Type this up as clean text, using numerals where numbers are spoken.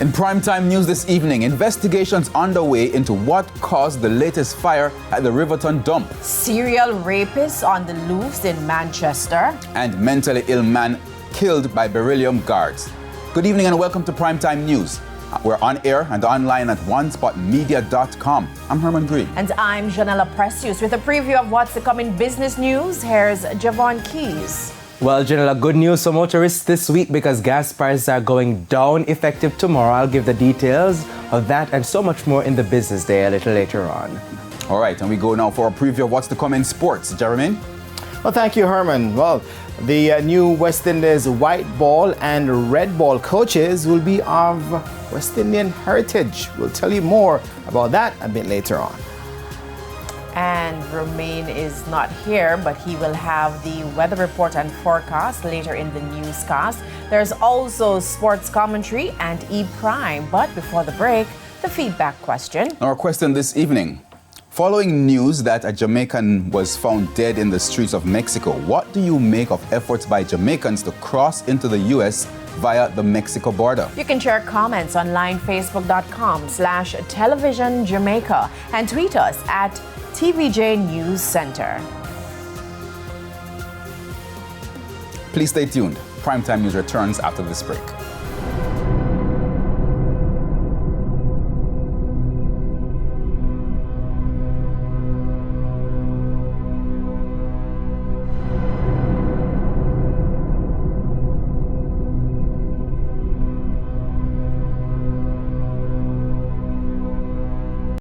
In primetime news this evening, investigations underway into what caused the latest fire at the Riverton dump. Serial rapists on the loose in Manchester. And mentally ill man killed by beryllium guards. Good evening and welcome to Primetime News. We're on air and online at onespotmedia.com. I'm Herman Green. And I'm Janella Precious with a preview of what's to come in business news. Here's Javon Keys. Well, Janella, good news for motorists this week because gas prices are going down effective tomorrow. I'll give the details of that and so much more in the business day a little later on. All right, and we go now for a preview of what's to come in sports. Jeremy? Well, thank you, Herman. Well, the new West Indies white ball and red ball coaches will be of West Indian heritage. We'll tell you more about that a bit later on. And Romain is not here, but he will have the weather report and forecast later in the newscast. There's also sports commentary and E-Prime. But before the break, the feedback question. Our question this evening. Following news that a Jamaican was found dead in the streets of Mexico, what do you make of efforts by Jamaicans to cross into the U.S. via the Mexico border? You can share comments online, facebook.com/televisionjamaica and tweet us at TVJ News Center. Please stay tuned. Primetime News returns after this break.